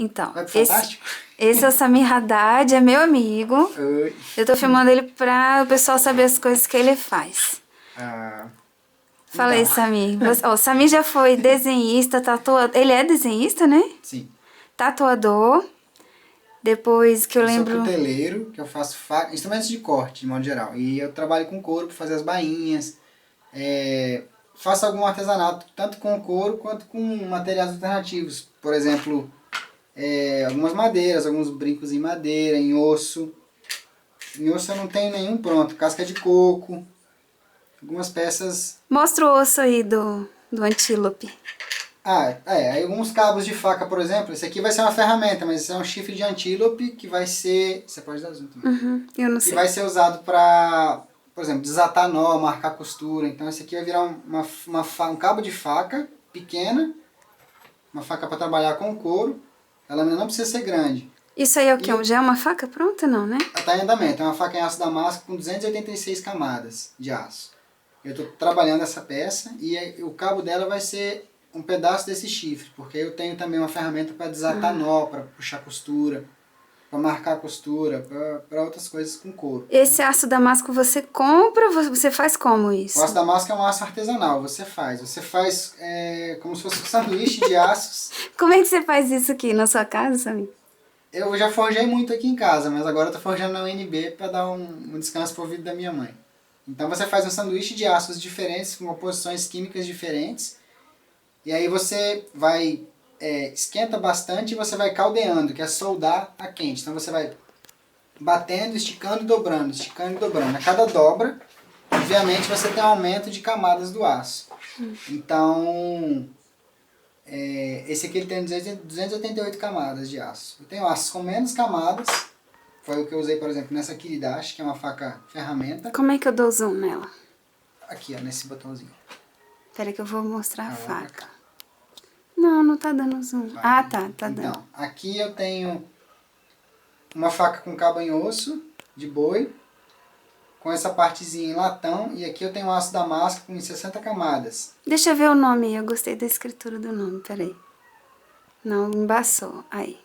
Então, Vai pro Fantástico? esse é o Samir Haddad, é meu amigo. Oi. Eu tô filmando ele pra o pessoal saber as coisas que ele faz. Ah, Fala aí, então, Samir. O Samir já foi desenhista, tatuador. Ele é desenhista, né? sim. Tatuador. Depois que eu Eu sou lembro. cuteleiro, que eu faço instrumentos de corte, de modo geral. E eu trabalho com couro para fazer as bainhas. Faço algum artesanato, tanto com couro quanto com materiais alternativos. Por exemplo, algumas madeiras, alguns brincos em madeira, em osso. Em osso eu não tenho nenhum pronto. Casca de coco, algumas peças. Mostra o osso aí do antílope. Aí alguns cabos de faca, por exemplo. Esse aqui vai ser uma ferramenta, mas esse é um chifre de antílope que vai ser... Você pode dar zoom também. Uhum, eu não Que sei. vai ser usado para, por exemplo, desatar nó, marcar costura. Então esse aqui vai virar um cabo de faca pequena, uma faca para trabalhar com couro. A lâmina não precisa ser grande. Isso aí é o E quê? Já é uma faca pronta, não, né? está em andamento, é uma faca em aço damasco com 286 camadas de aço. Eu estou trabalhando essa peça e o cabo dela vai ser um pedaço desse chifre, porque eu tenho também uma ferramenta para desatar nó, para puxar costura, para marcar costura, para outras coisas com couro. Esse aço damasco você compra, você faz como isso? O aço damasco é um aço artesanal, você faz como se fosse um sanduíche de aços. Como é que você faz isso aqui na sua casa, Samir? Eu já forjei muito aqui em casa, mas agora eu tô forjando na UNB para dar um descanso pro ouvido da minha mãe. Então você faz um sanduíche de aços diferentes, com composições químicas diferentes, e aí você vai, esquenta bastante e você vai caldeando, que é soldar a quente. Então você vai batendo, esticando e dobrando, esticando e dobrando. A cada dobra, obviamente você tem um aumento de camadas do aço. Então, esse aqui ele tem 288 camadas de aço. Eu tenho aços com menos camadas, foi o que eu usei, por exemplo, nessa Kiridashi, que é uma faca ferramenta. Como é que eu dou zoom nela? Aqui, ó, nesse botãozinho. Peraí que eu vou mostrar a Ah, lá pra faca. cá. Não, não tá dando zoom. Vai. Ah, tá dando. Então, aqui eu tenho uma faca com cabo em osso, de boi, com essa partezinha em latão, e aqui eu tenho um aço damasco com 60 camadas. Deixa eu ver o nome aí, eu gostei da escritura do nome, peraí. Não, embaçou. Aí.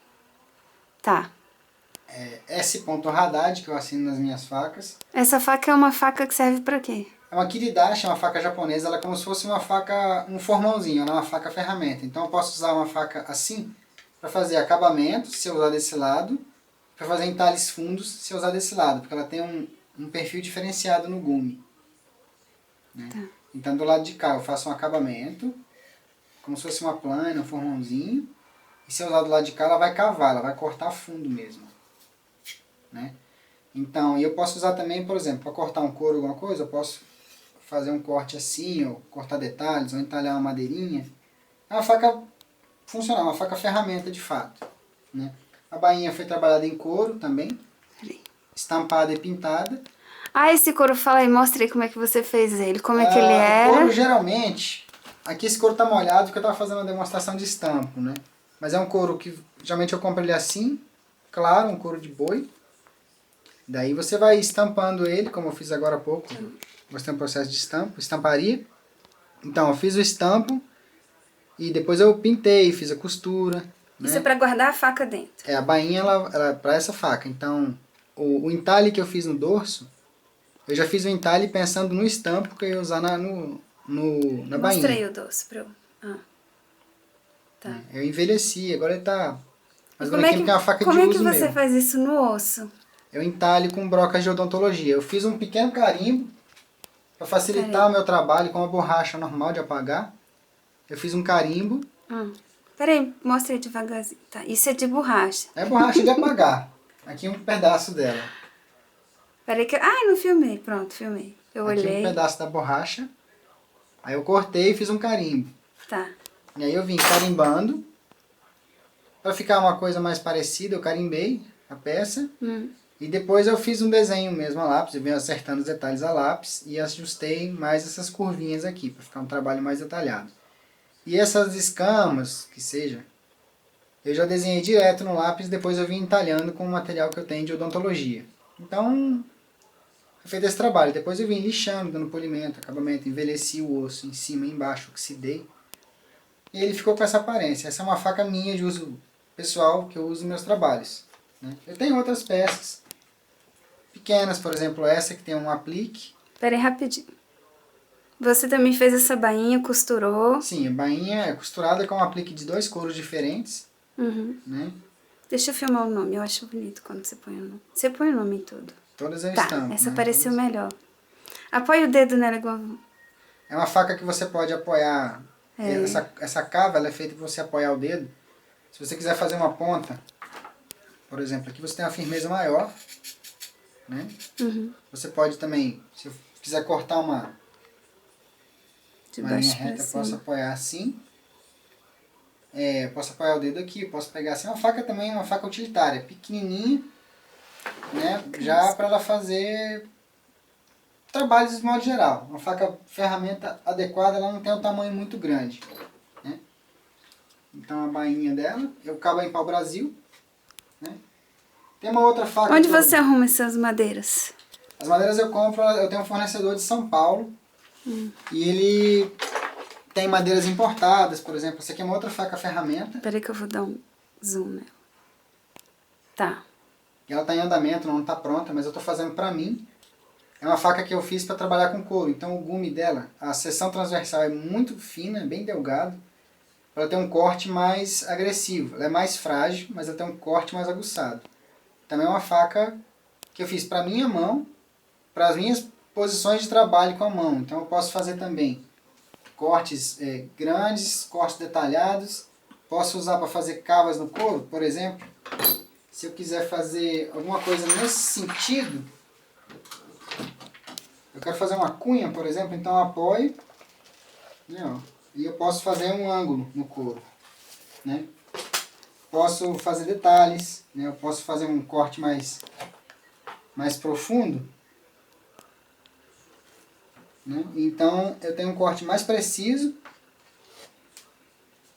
Tá. S. Haddad, que eu assino nas minhas facas. Essa faca é uma faca que serve pra quê? É uma Kiridashi, é uma faca japonesa, ela é como se fosse uma faca, um formãozinho, ela é uma faca ferramenta. Então eu posso usar uma faca assim para fazer acabamento, se eu usar desse lado, para fazer entalhes fundos, se eu usar desse lado, porque ela tem um perfil diferenciado no gume. Né? Tá. Então do lado de cá eu faço um acabamento, como se fosse uma plana, um formãozinho, e se eu usar do lado de cá ela vai cavar, ela vai cortar fundo mesmo. Né? Então, eu posso usar também, por exemplo, para cortar um couro, alguma coisa, eu posso fazer um corte assim, ou cortar detalhes, ou entalhar uma madeirinha. É uma faca funcional, uma faca ferramenta de fato. Né? A bainha foi trabalhada em couro também, Peraí. estampada e pintada. Ah, esse couro, fala aí, mostra aí como é que você fez ele, como é que ele O era. couro geralmente, aqui esse couro tá molhado porque eu estava fazendo uma demonstração de estampo, né? Mas é um couro que geralmente eu compro ele assim, claro, um couro de boi. Daí você vai estampando ele, como eu fiz agora há pouco. Mostrei um processo de estamparia. Então, eu fiz o estampo e depois eu pintei, fiz a costura. Isso Né? é pra guardar a faca dentro. A bainha ela é para essa faca. Então, o entalhe que eu fiz no dorso, eu já fiz o entalhe pensando no estampo que eu ia usar na bainha. Mostra aí o doce pra eu... Ah. Tá. Eu envelheci, agora ele tá... Mas Como agora aqui é uma faca de como é que uso você meu. faz isso no osso? Eu entalho com brocas de odontologia. Eu fiz um pequeno carimbo para facilitar o meu trabalho com a borracha normal de apagar. Eu fiz um carimbo. Peraí, mostra aí devagarzinho. Tá, isso é de borracha. É borracha de apagar. Aqui um pedaço dela. Peraí que... Ah, não filmei. Pronto, filmei. Eu Aqui olhei. um pedaço da borracha. Aí eu cortei e fiz um carimbo. Tá. E aí eu vim carimbando. Para ficar uma coisa mais parecida, eu carimbei a peça. E depois eu fiz um desenho mesmo a lápis. Eu vim acertando os detalhes a lápis. E ajustei mais essas curvinhas aqui. Para ficar um trabalho mais detalhado. E essas escamas, que seja, eu já desenhei direto no lápis, depois eu vim entalhando com o material que eu tenho de odontologia. Então, eu fiz esse trabalho. Depois eu vim lixando, dando polimento, acabamento, envelheci o osso em cima e embaixo, oxidei. E ele ficou com essa aparência. Essa é uma faca minha de uso pessoal que eu uso nos meus trabalhos, né? Eu tenho outras peças pequenas, por exemplo, essa que tem um aplique. Pera aí, rapidinho. Você também fez essa bainha, costurou. Sim, a bainha é costurada com um aplique de 2 couros diferentes, Uhum. né? Deixa eu filmar o nome, eu acho bonito quando você põe o nome. Você põe o nome em tudo. Todas eu Tá, estampo, essa né? pareceu Todas... melhor. Apoia o dedo nela igual... É uma faca que você pode apoiar. É. Essa cava ela é feita para você apoiar o dedo. Se você quiser fazer uma ponta, por exemplo, aqui você tem uma firmeza maior, né? Uhum. Você pode também, se eu quiser cortar uma De linha baixo pra reta, eu posso cima. apoiar assim. Eu posso apoiar o dedo aqui, eu posso pegar assim. Uma faca também, uma faca utilitária, pequenininha, né? Já para ela fazer trabalhos de modo geral. Uma faca ferramenta adequada, ela não tem um tamanho muito grande, né? Então a bainha dela, eu acabo em pau-brasil, né? Tem uma outra faca Onde que eu... você arruma essas madeiras? As madeiras eu compro, eu tenho um fornecedor de São Paulo, e ele tem madeiras importadas, por exemplo. Essa aqui é uma outra faca ferramenta, Peraí que eu vou dar um zoom nela. Tá. e ela está em andamento, não está pronta, mas eu estou fazendo para mim. É uma faca que eu fiz para trabalhar com couro, então o gume dela, a seção transversal é muito fina, bem delgado, para ela ter um corte mais agressivo. Ela é mais frágil, mas ela tem um corte mais aguçado. Também é uma faca que eu fiz para minha mão, para as minhas posições de trabalho com a mão. Então eu posso fazer também cortes grandes, cortes detalhados. Posso usar para fazer cavas no couro, por exemplo. Se eu quiser fazer alguma coisa nesse sentido, eu quero fazer uma cunha, por exemplo, então eu apoio, né, ó, e eu posso fazer um ângulo no couro, né? Posso fazer detalhes, né? Eu posso fazer um corte mais profundo, né? Então eu tenho um corte mais preciso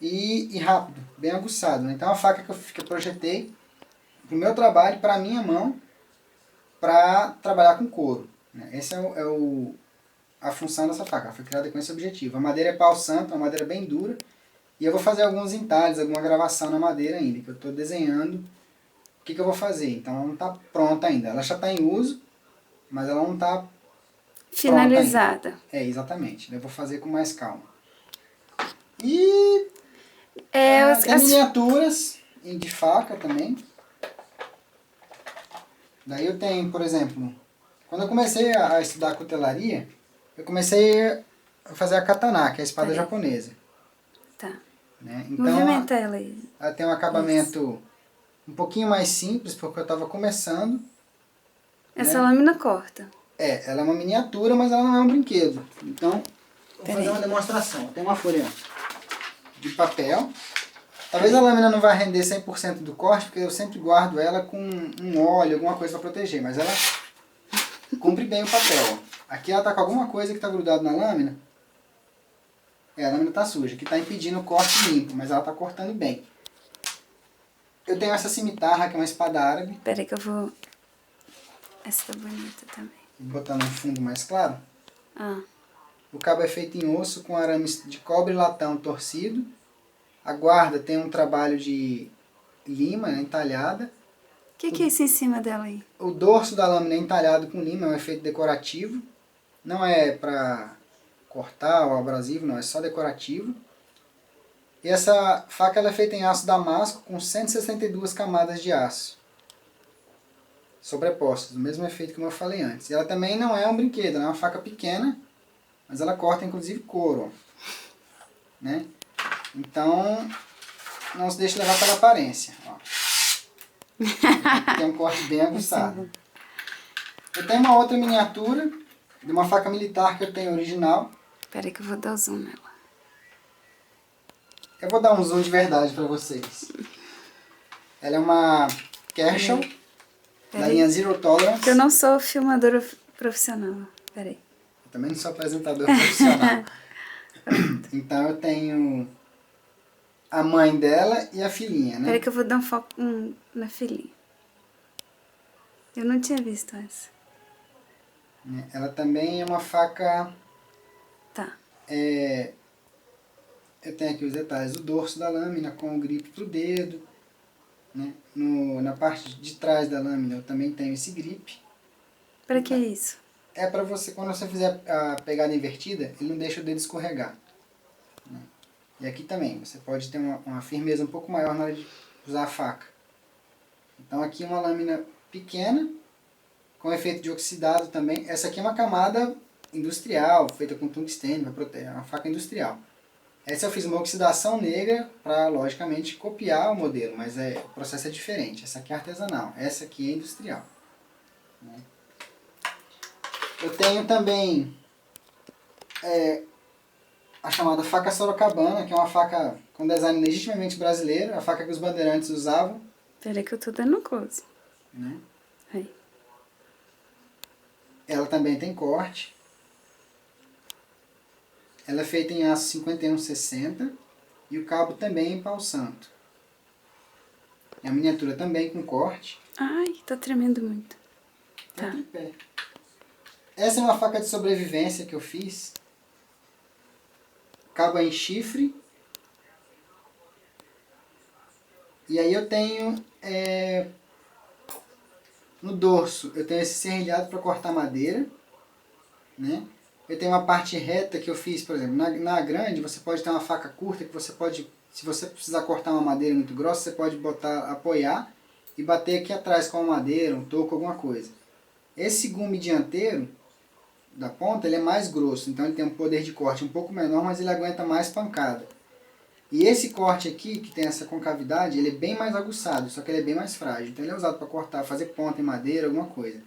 e rápido, bem aguçado, né? Então a faca que eu projetei para o meu trabalho, para a minha mão, para trabalhar com couro, né? Essa a função dessa faca. Ela foi criada com esse objetivo. A madeira é pau santo, uma madeira bem dura. E eu vou fazer alguns entalhes, alguma gravação na madeira ainda, que eu estou desenhando o que eu vou fazer. Então ela não está pronta ainda. Ela já está em uso, mas ela não está pronta ainda. Finalizada. Exatamente. Eu vou fazer com mais calma. E tem As... miniaturas de faca também. Daí eu tenho, por exemplo, quando eu comecei a estudar cutelaria, eu comecei a fazer a katana, que é a espada japonesa. Tá. Né? Então Movimenta ela aí. ela tem um acabamento um pouquinho mais simples, porque eu estava começando. Essa Né? lâmina corta. Ela é uma miniatura, mas ela não é um brinquedo. Então, vou fazer uma demonstração. Tem uma folha de papel. Talvez a lâmina não vá render 100% do corte, porque eu sempre guardo ela com um óleo, alguma coisa para proteger, mas ela cumpre bem o papel. Aqui ela está com alguma coisa que está grudado na lâmina. A lâmina está suja, que está impedindo o corte limpo, mas ela está cortando bem. Eu tenho essa cimitarra, que é uma espada árabe. Peraí que eu vou... Essa tá bonita também. Botando um fundo mais claro. Ah. O cabo é feito em osso com arames de cobre e latão torcido. A guarda tem um trabalho de lima, né, entalhada. O que é isso em cima dela aí? O dorso da lâmina é entalhado com lima, é um efeito decorativo. Não é para cortar ou abrasivo, não, é só decorativo. E essa faca ela é feita em aço damasco com 162 camadas de aço sobrepostas, o mesmo efeito que eu falei antes. E ela também não é um brinquedo, ela é uma faca pequena, mas ela corta inclusive couro, né? Então, não se deixe levar pela aparência. Ó. Tem um corte bem aguçado. Eu tenho uma outra miniatura de uma faca militar que eu tenho original. Peraí que eu vou dar o zoom nela. Eu vou dar um zoom de verdade para vocês. Ela é uma Kershaw, da linha Zero Tolerance. Porque eu não sou filmadora profissional. Peraí. Eu também não sou apresentador profissional. Então eu tenho a mãe dela e a filhinha, né? Peraí que eu vou dar um foco na filhinha. Eu não tinha visto essa. Ela também é uma faca... Tá. Eu tenho aqui os detalhes do dorso da lâmina com o gripe pro dedo. né? Na parte de trás da lâmina eu também tenho esse grip. Pra que isso? É para você, quando você fizer a pegada invertida, ele não deixa o dedo escorregar. Né? E aqui também, você pode ter uma firmeza um pouco maior na hora de usar a faca. Então aqui uma lâmina pequena, com efeito de oxidado também. Essa aqui é uma camada industrial, feita com tungstênio, para proteger, é uma faca industrial. Essa eu fiz uma oxidação negra para, logicamente, copiar o modelo, mas o processo é diferente. Essa aqui é artesanal, essa aqui é industrial. Né? Eu tenho também a chamada faca Sorocabana, que é uma faca com design legitimamente brasileiro, a faca que os bandeirantes usavam. Peraí que eu tô dando close. Né? Aí. Ela também tem corte. Ela é feita em aço 5160 e o cabo também em pau santo. A miniatura também com corte. Ai, tá tremendo muito. Tá. Em pé. Essa é uma faca de sobrevivência que eu fiz. Cabo é em chifre. E aí eu tenho no dorso, eu tenho esse serrilhado para cortar madeira. Né? Eu tenho uma parte reta que eu fiz, por exemplo, na grande você pode ter uma faca curta que você pode, se você precisar cortar uma madeira muito grossa, você pode apoiar e bater aqui atrás com uma madeira, um toco, alguma coisa. Esse gume dianteiro da ponta, ele é mais grosso, então ele tem um poder de corte um pouco menor, mas ele aguenta mais pancada. E esse corte aqui, que tem essa concavidade, ele é bem mais aguçado, só que ele é bem mais frágil. Então ele é usado para cortar, fazer ponta em madeira, alguma coisa.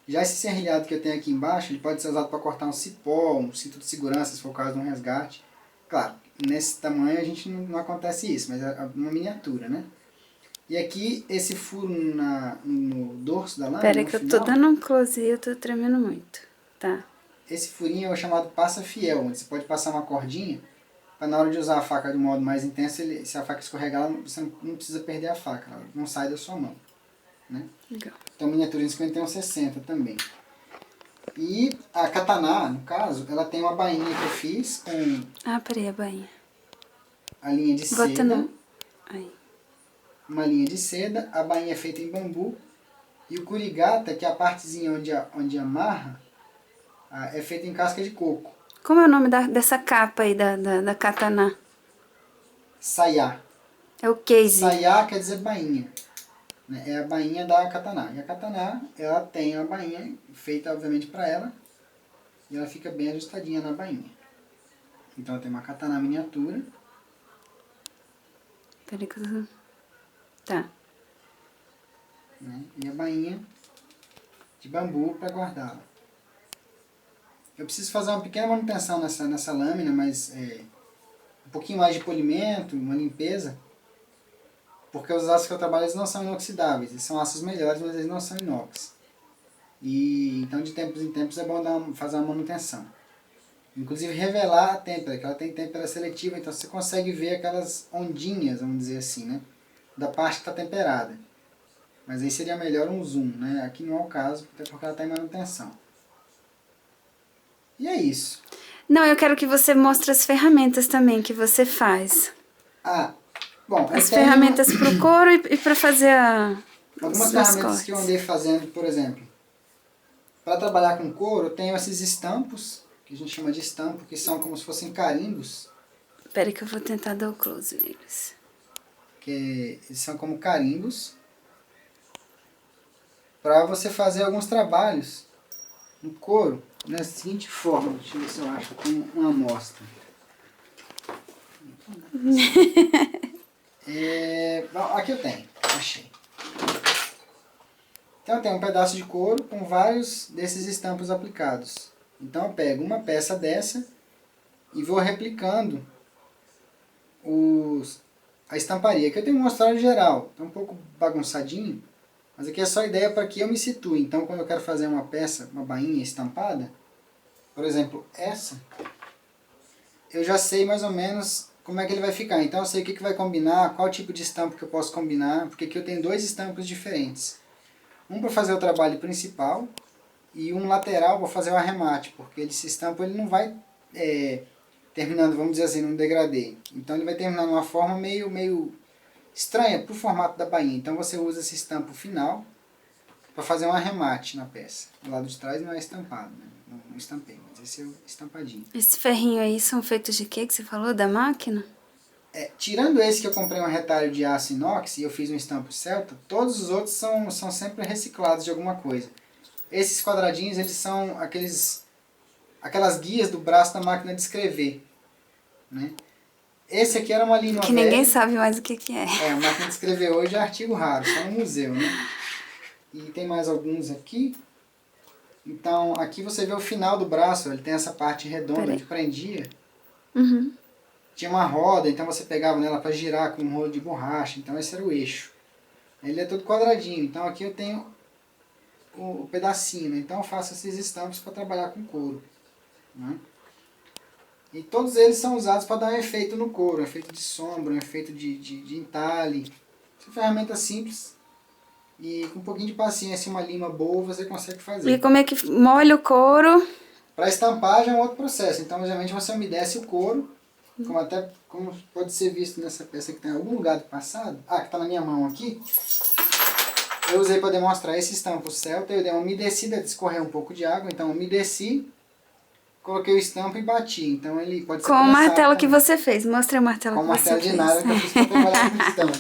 Já esse serrilhado que eu tenho aqui embaixo, ele pode ser usado para cortar um cipó, um cinto de segurança, se for o caso de um resgate. Claro, nesse tamanho a gente não acontece isso, mas é uma miniatura, né? E aqui, esse furo no dorso da lâmina, Peraí no que final, eu tô dando um close e eu tô tremendo muito. Tá. esse furinho é o chamado passa-fiel, onde você pode passar uma cordinha, para na hora de usar a faca de modo mais intenso, se a faca escorregar, você não precisa perder a faca, ela não sai da sua mão. Né? Legal. Então, miniatura em 5160 também. E a katana, no caso, ela tem uma bainha que eu fiz com Ah, peraí, a bainha. a linha de Bota seda. no... Aí. Uma linha de seda, a bainha é feita em bambu. E o curigata, que é a partezinha onde amarra, é feita em casca de coco. Como é o nome dessa capa aí da katana? Sayá. É o case. Sayá quer dizer bainha. Né? É a bainha da katana. E a katana, ela tem a bainha feita, obviamente, para ela. E ela fica bem ajustadinha na bainha. Então, ela tem uma katana miniatura. Peraí que eu... Tá. Né? E a bainha de bambu para guardá-la. Eu preciso fazer uma pequena manutenção nessa lâmina, mas um pouquinho mais de polimento, uma limpeza, porque os aços que eu trabalho eles não são inoxidáveis, eles são aços melhores, mas eles não são inox. E então de tempos em tempos é bom fazer uma manutenção. Inclusive revelar a têmpera, que ela tem têmpera seletiva, então você consegue ver aquelas ondinhas, vamos dizer assim, né, da parte que está temperada. Mas aí seria melhor um zoom, né? Aqui não é o caso, até porque ela está em manutenção. E é isso. Não, eu quero que você mostre as ferramentas também que você faz. Ah, bom, As ferramentas pro couro e pra fazer algumas os ferramentas cortes. que eu andei fazendo, por exemplo. Para trabalhar com couro, eu tenho esses estampos, que a gente chama de estampo, que são como se fossem carimbos. Peraí que eu vou tentar dar o close neles. Que eles são como carimbos. Para você fazer alguns trabalhos no couro, da seguinte forma. Deixa eu ver se eu acho aqui uma amostra. Bom, aqui eu tenho, achei. Então eu tenho um pedaço de couro com vários desses estampos aplicados. Então eu pego uma peça dessa e vou replicando a estamparia. Aqui eu tenho um mostrado geral, está um pouco bagunçadinho, mas aqui é só ideia para que eu me situe. Então quando eu quero fazer uma peça, uma bainha estampada, por exemplo essa, eu já sei mais ou menos como é que ele vai ficar. Então eu sei o que vai combinar, qual tipo de estampo que eu posso combinar, porque aqui eu tenho dois estampos diferentes. Um para fazer o trabalho principal e um lateral para fazer o arremate, porque esse estampo ele não vai terminando, vamos dizer assim, num degradê. Então ele vai terminar numa forma meio estranha para o formato da bainha. Então você usa esse estampo final para fazer um arremate na peça. Do lado de trás não é estampado, né? Não estampei, mas esse é o estampadinho. Esses ferrinhos aí são feitos de quê que você falou? Da máquina? Tirando esse que eu comprei um retalho de aço inox e eu fiz um estampo celta, todos os outros são sempre reciclados de alguma coisa. Esses quadradinhos, eles são aquelas guias do braço da máquina de escrever, né? Esse aqui era uma lima Que ninguém sabe mais o que é. A máquina de escrever hoje é artigo raro, só no museu, né? E tem mais alguns aqui. Então, aqui você vê o final do braço, ele tem essa parte redonda que prendia. Uhum. Tinha uma roda, então você pegava nela para girar com um rolo de borracha, então esse era o eixo. Ele é todo quadradinho, então aqui eu tenho o pedacinho, né? Então eu faço esses estampos para trabalhar com couro, né? E todos eles são usados para dar um efeito no couro, um efeito de sombra, um efeito de entalhe. São ferramentas simples e com um pouquinho de paciência e uma lima boa você consegue fazer. E como é que molha o couro? Para estampar já é um outro processo, então obviamente você umedece o couro, como pode ser visto nessa peça que tem em algum lugar do passado. Ah, que está na minha mão aqui. Eu usei para demonstrar esse estampo celta, eu dei uma umedecida, escorrer um pouco de água, então umedeci, coloquei o estampo e bati. Então ele pode ser Com o martelo que também. você fez. Mostra o martelo Com que o você martelo fez. de nada que eu fiz para trabalhar com estampa.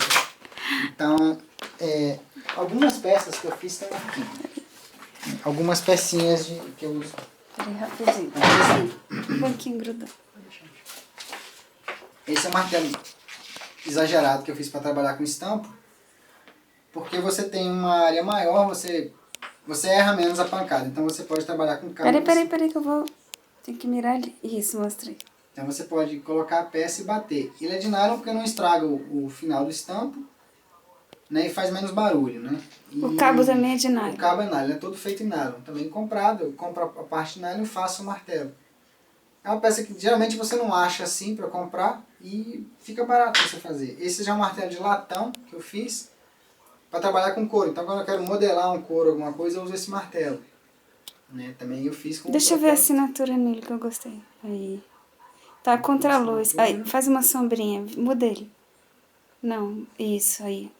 Então, algumas peças que eu fiz estão aqui. Algumas pecinhas que eu uso. Peraí, rapidinho. Um pouquinho grudado. Esse é o martelo exagerado que eu fiz para trabalhar com estampo. Porque você tem uma área maior, você erra menos a pancada. Então você pode trabalhar com câmeras. Peraí que eu vou... Tem que mirar ali. Isso, mostrei. Então você pode colocar a peça e bater. Ele é de nylon porque não estraga o final do estampo, né, e faz menos barulho, né? E O cabo também é de nylon. O cabo é nylon, ele é todo feito em nylon. Também comprado, eu compro a parte de nylon e faço o martelo. É uma peça que geralmente você não acha assim para comprar e fica barato você fazer. Esse já é um martelo de latão que eu fiz para trabalhar com couro. Então quando eu quero modelar um couro, alguma coisa, eu uso esse martelo. Né? Também eu fiz com Deixa eu ver a assinatura nele que eu gostei. Aí. Tá contra a luz. Aí, faz uma sombrinha. Muda ele. Não, isso, aí.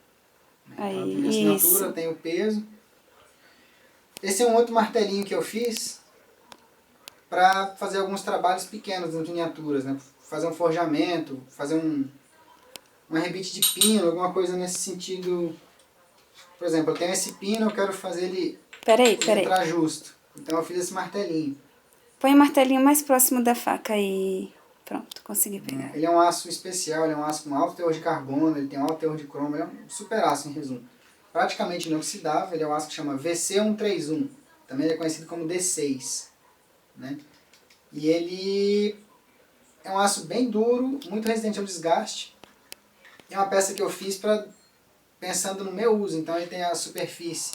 Aí, tem a assinatura, isso. tem o peso. Esse é um outro martelinho que eu fiz para fazer alguns trabalhos pequenos, em miniaturas, né? Fazer um forjamento, fazer um rebite de pino, alguma coisa nesse sentido. Por exemplo, eu tenho esse pino, eu quero fazer ele entrar justo. Então eu fiz esse martelinho. Põe o martelinho mais próximo da faca e pronto, consegui pegar. Ele é um aço especial, ele é um aço com alto teor de carbono, ele tem um alto teor de cromo, ele é um super aço em resumo. Praticamente inoxidável, ele é um aço que chama VC131, também ele é conhecido como D6. Né? E ele é um aço bem duro, muito resistente ao desgaste. É uma peça que eu fiz pensando no meu uso, então ele tem a superfície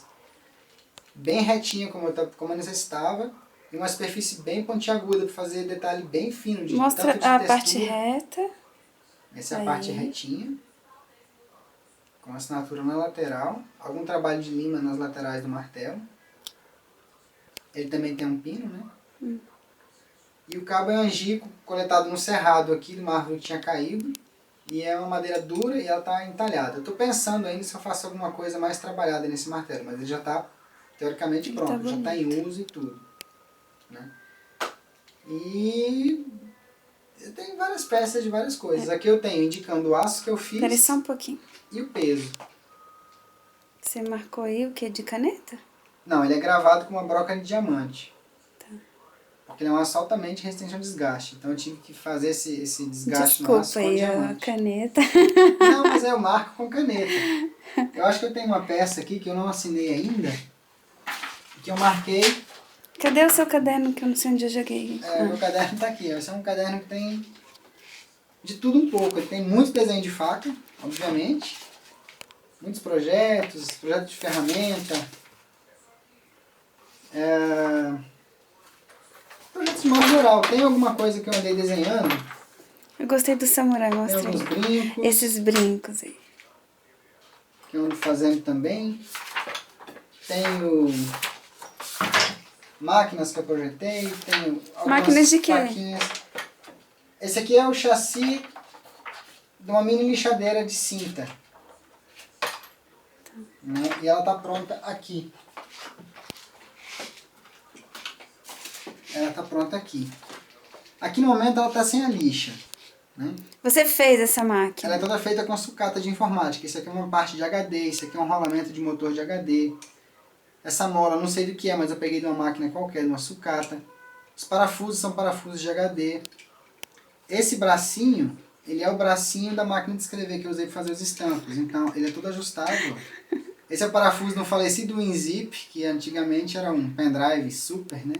bem retinha como eu necessitava e uma superfície bem pontiaguda para fazer detalhe bem fino de mostra tanto de a textura. Parte reta. Essa é a parte retinha, com assinatura na lateral, algum trabalho de lima nas laterais do martelo. Ele também tem um pino, né? E o cabo é angico, coletado no cerrado aqui de uma árvore que tinha caído. E é uma madeira dura e ela está entalhada. Eu estou pensando ainda se eu faço alguma coisa mais trabalhada nesse martelo, mas ele já está teoricamente pronto, já está em uso e tudo. Né? E eu tenho várias peças de várias coisas. Aqui eu tenho indicando o aço que eu fiz. Peraí só um pouquinho. E o peso. Você marcou aí o que? De caneta? Não, ele é gravado com uma broca de diamante. Porque ele é um aço altamente resistente ao desgaste. Então eu tive que fazer esse desgaste no aço com aí, diamante. A caneta. Não, mas eu marco com caneta. Eu acho que eu tenho uma peça aqui que eu não assinei ainda. Que eu marquei. Cadê o seu caderno que eu não sei onde eu joguei? Meu caderno está aqui. Esse é um caderno que tem de tudo um pouco. Ele tem muitos desenhos de faca, obviamente. Muitos projetos de ferramenta. Projetos de modo geral. Tem alguma coisa que eu andei desenhando? Eu gostei do samurai, Tem mostrei. alguns brincos. Esses brincos aí. Que eu ando fazendo também. Tenho máquinas que eu projetei. Tenho algumas máquinas de quê? Faquinhas. Esse aqui é o chassi de uma mini lixadeira de cinta. Né? E ela tá pronta aqui. Ela tá pronta aqui. Aqui no momento ela tá sem a lixa. Né? Você fez essa máquina? Ela é toda feita com sucata de informática. Isso aqui é uma parte de HD, isso aqui é um rolamento de motor de HD. Essa mola, não sei do que é, mas eu peguei de uma máquina qualquer, de uma sucata. Os parafusos são parafusos de HD. Esse bracinho, ele é o bracinho da máquina de escrever que eu usei para fazer os estampos. Então, ele é todo ajustado. Ó. Esse é o parafuso no falecido WinZip, que antigamente era um pendrive super, né?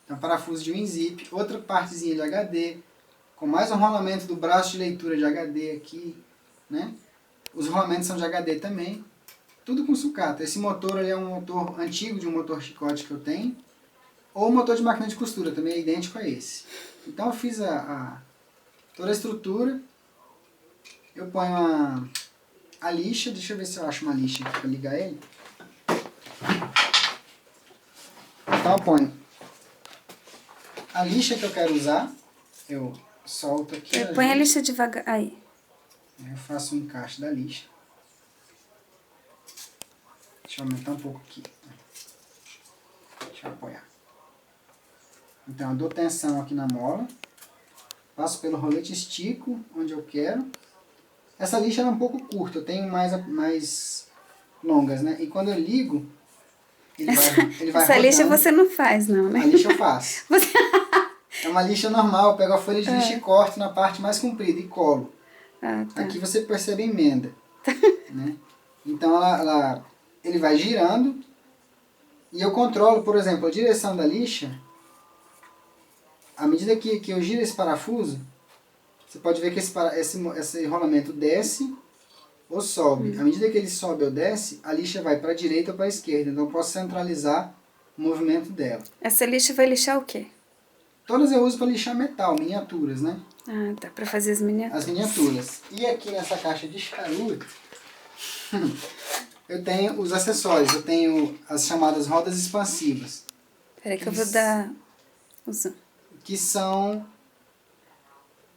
Então, parafuso de WinZip. Outra partezinha de HD, com mais um rolamento do braço de leitura de HD aqui, né? Os rolamentos são de HD também. Tudo com sucata. Esse motor ele é um motor antigo de um motor chicote que eu tenho. Ou um motor de máquina de costura, também é idêntico a esse. Então eu fiz toda a estrutura. Eu ponho a lixa. Deixa eu ver se eu acho uma lixa aqui para ligar ele. Então eu ponho a lixa que eu quero usar. Eu solto aqui. Põe a lixa devagar. Aí. Eu faço o encaixe da lixa. Deixa eu aumentar um pouco aqui. Deixa eu apoiar. Então, eu dou tensão aqui na mola. Passo pelo rolete, estico onde eu quero. Essa lixa é um pouco curta, eu tenho mais longas, né? E quando eu ligo, ele vai essa rodando. lixa você não faz, não, né? A lixa eu faço. Você... É uma lixa normal, eu pego a folha de lixa e corto na parte mais comprida e colo. Ah, tá. Aqui você percebe a emenda. Né? Então, ele vai girando e eu controlo, por exemplo, a direção da lixa. À medida que eu giro esse parafuso, você pode ver que esse rolamento desce ou sobe. À medida que ele sobe ou desce, a lixa vai para a direita ou para a esquerda. Então eu posso centralizar o movimento dela. Essa lixa vai lixar o quê? Todas eu uso para lixar metal, miniaturas, né? Ah, tá. Para fazer as miniaturas. As miniaturas. E aqui nessa caixa de charuto, eu tenho os acessórios. Eu tenho as chamadas rodas expansivas. Peraí que eu vou dar o zoom. Que são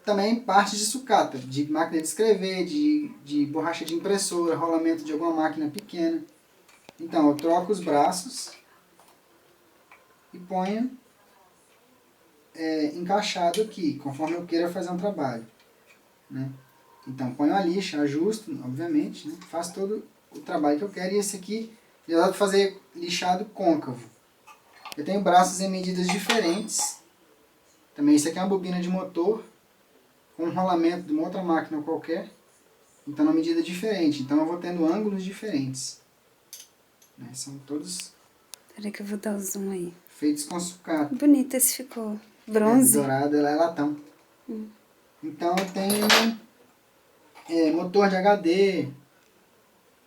também partes de sucata, de máquina de escrever, de borracha de impressora, rolamento de alguma máquina pequena. Então, eu troco os braços e ponho encaixado aqui, conforme eu queira fazer um trabalho. Né? Então, ponho a lixa, ajusto, obviamente, né? Faço todo o trabalho que eu quero. E esse aqui, eu dá para fazer lixado côncavo. Eu tenho braços em medidas diferentes. Também isso aqui é uma bobina de motor com um rolamento de uma outra máquina qualquer. Então, uma medida diferente. Então, eu vou tendo ângulos diferentes. Né? São todos Peraí que eu vou dar o zoom aí. feitos com sucata. Bonito esse ficou. Bronze. Dourado, ela é latão. Então, eu tenho motor de HD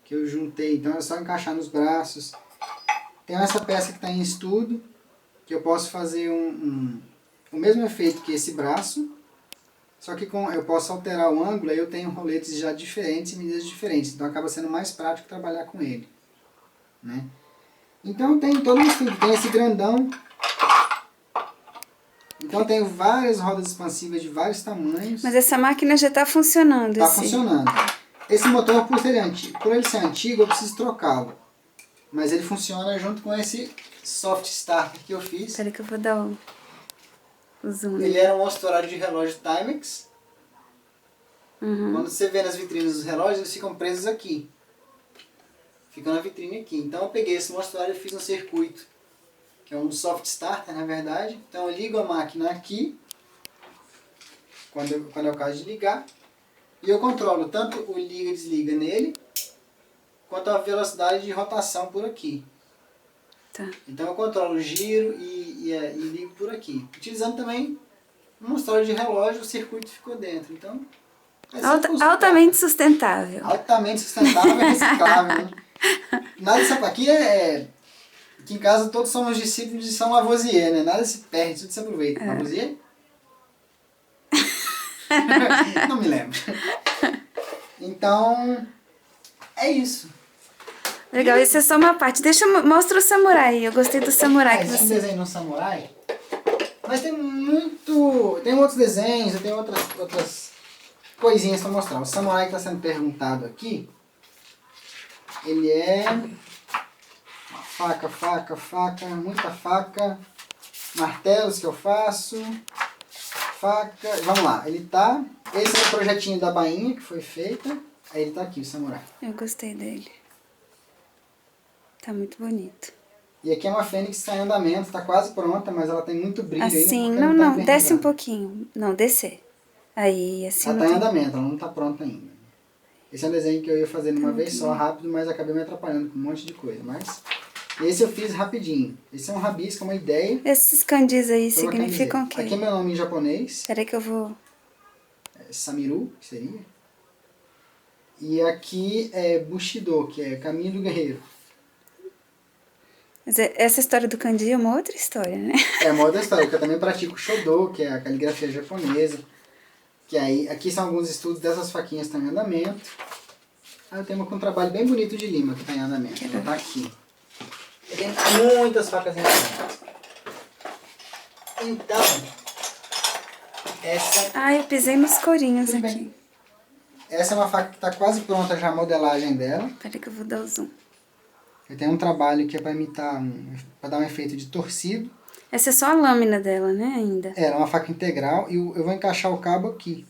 que eu juntei. Então, é só encaixar nos braços. Tenho essa peça que está em estudo, que eu posso fazer o mesmo efeito que esse braço, só que eu posso alterar o ângulo, aí eu tenho roletes já diferentes e medidas diferentes, então acaba sendo mais prático trabalhar com ele. Né? Então tem todo um estudo, tem esse grandão, então eu tenho várias rodas expansivas de vários tamanhos. Mas essa máquina já está funcionando. Está funcionando. Esse motor, por ele ser antigo, eu preciso trocá-lo. Mas ele funciona junto com esse soft starter que eu fiz. Peraí que eu vou dar o zoom. Ele era um horário de relógio Timex. Quando você vê nas vitrines dos relógios, eles ficam presos aqui. Ficam na vitrine aqui. Então eu peguei esse horário e fiz um circuito, que é um soft starter, na verdade. Então eu ligo a máquina aqui, quando é o caso de ligar, e eu controlo tanto o liga e desliga nele, quanto a velocidade de rotação por aqui. Tá. Então eu controlo o giro e ligo por aqui. Utilizando também um história de relógio, o circuito ficou dentro. Então, altamente sustentável. Altamente sustentável e reciclável. Né? Nada disso aqui aqui em casa todos somos discípulos de São Lavoisier, né? Nada se perde, tudo se aproveita. Lavoisier? Não me lembro. Então, é isso. Legal, isso é só uma parte. Mostra o samurai. Eu gostei do samurai que Esse você... desenho no samurai. Mas tem tem outros desenhos, eu tenho outras coisinhas para mostrar. O samurai que está sendo perguntado aqui, ele é faca, muita faca, martelos que eu faço, faca, vamos lá, ele tá, esse é o projetinho da bainha que foi feita, aí ele tá aqui, o samurai. Eu gostei dele. Tá muito bonito. E aqui é uma fênix que está em andamento, tá quase pronta, mas ela tem muito brilho ainda. Assim, porque não, tá não, desce um enferrujada. pouquinho. Não, descer. Aí, assim. Ela não tá em tem- andamento, ela não tá pronta ainda. Esse é um desenho que eu ia fazer numa vez só, rápido, mas acabei me atrapalhando com um monte de coisa. Mas esse eu fiz rapidinho. Esse é um rabisco, uma ideia. Esses kanjis aí Pra uma significam o camiseta. quê? Aqui é meu nome em japonês, Peraí que eu vou... Samiru, que seria. E aqui é Bushido, que é Caminho do Guerreiro. Mas essa história do kanji é uma outra história, né? É uma outra história, que eu também pratico Shodo, que é a caligrafia japonesa. Que aí, aqui são alguns estudos dessas faquinhas que estão em andamento. Aí eu tenho uma com um trabalho bem bonito de lima que está em andamento. Ela tá aqui. E tem muitas facas em andamento. Então, essa... Ah, eu pisei nos corinhos Tudo aqui. bem. Essa é uma faca que está quase pronta já a modelagem dela. Peraí que eu vou dar o zoom. Eu tenho um trabalho que é para imitar, para dar um efeito de torcido. Essa é só a lâmina dela, né, ainda? Ela é uma faca integral e eu vou encaixar o cabo aqui.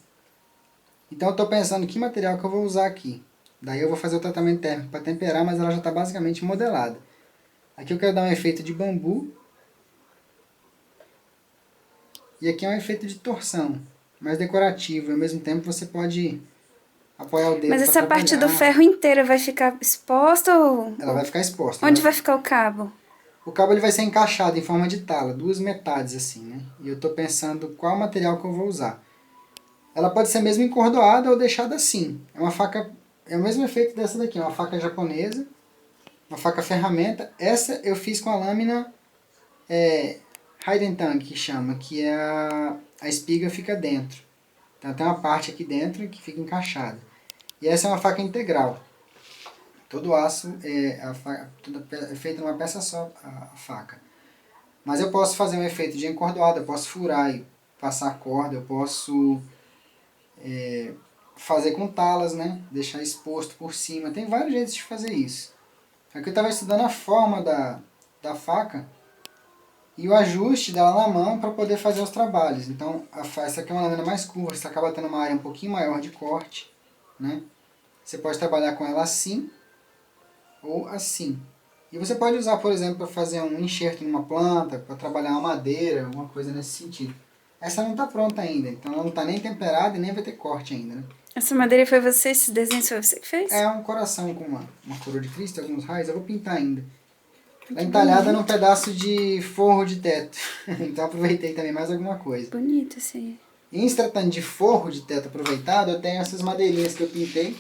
Então eu estou pensando que material que eu vou usar aqui. Daí eu vou fazer o tratamento térmico para temperar, mas ela já está basicamente modelada. Aqui eu quero dar um efeito de bambu. E aqui é um efeito de torção, mais decorativo. Ao mesmo tempo você pode apoiar o dedo. Mas pra essa parte do trabalhar. ferro inteira vai ficar exposta ou... Ela vai ficar exposta. Onde né? vai ficar o cabo? O cabo ele vai ser encaixado em forma de tala, duas metades assim, né? E eu estou pensando qual material que eu vou usar. Ela pode ser mesmo encordoada ou deixada assim. É uma faca, é o mesmo efeito dessa daqui, uma faca japonesa, uma faca ferramenta. Essa eu fiz com a lâmina Haidentang, que chama, que é a espiga fica dentro. Então tem uma parte aqui dentro que fica encaixada. E essa é uma faca integral. Todo o aço é feito numa peça só, a faca. Mas eu posso fazer um efeito de encordoada, eu posso furar e passar a corda, eu posso fazer com talas, né? Deixar exposto por cima. Tem vários jeitos de fazer isso. Aqui eu estava estudando a forma da faca e o ajuste dela na mão para poder fazer os trabalhos. Então, essa aqui é uma lâmina mais curva, você acaba tendo uma área um pouquinho maior de corte, né? Você pode trabalhar com ela assim ou assim. E você pode usar, por exemplo, para fazer um enxerto numa planta, para trabalhar uma madeira, alguma coisa nesse sentido. Essa não está pronta ainda, então ela não está nem temperada e nem vai ter corte ainda, né? Essa madeira foi você, esse desenho foi você que fez? É um coração com uma coroa de Cristo, alguns raios, eu vou pintar ainda. Ela é entalhada num pedaço de forro de teto, então aproveitei também mais alguma coisa. Bonito esse aí. E em se tratando de forro de teto aproveitado, eu tenho essas madeirinhas que eu pintei.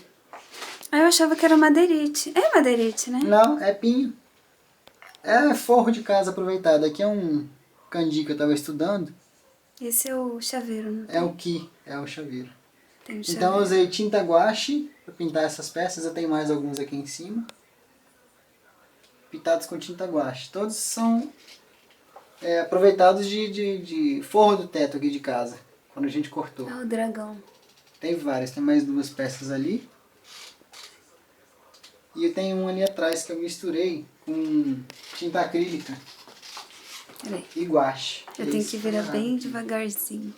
Ah, eu achava que era madeirite. É madeirite, né? Não, é pinho. É forro de casa aproveitado. Aqui é um kanji que eu estava estudando. Esse é o chaveiro, não É o ki, é o chaveiro. tem o Então eu chaveiro. usei tinta guache para pintar essas peças. Eu tenho mais alguns aqui em cima. Pintados com tinta guache. Todos são aproveitados de forro do teto aqui de casa. Quando a gente cortou. Ah, o dragão. Tem várias. Tem mais duas peças ali. E eu tenho um ali atrás que eu misturei com tinta acrílica Peraí. e guache. Eu tenho que virar Esse- bem devagarzinho.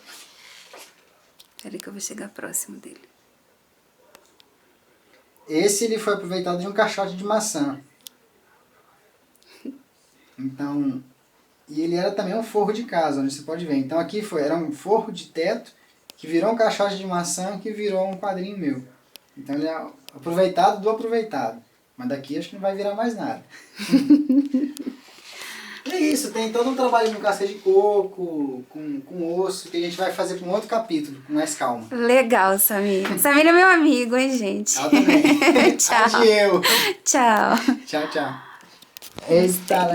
Peraí que eu vou chegar próximo dele. Esse ele foi aproveitado de um caixote de maçã. Então, e ele era também um forro de casa, onde você pode ver. Então aqui era um forro de teto que virou um caixote de maçã que virou um quadrinho meu. Então ele é aproveitado do aproveitado. Mas daqui acho que não vai virar mais nada. É isso, tem todo um trabalho com casca de coco, com osso, que a gente vai fazer para um outro capítulo, com mais calma. Legal, Samir. Samir é meu amigo, hein, gente? Ela também. Tchau. Adieu. Tchau. Tchau, tchau. Eita,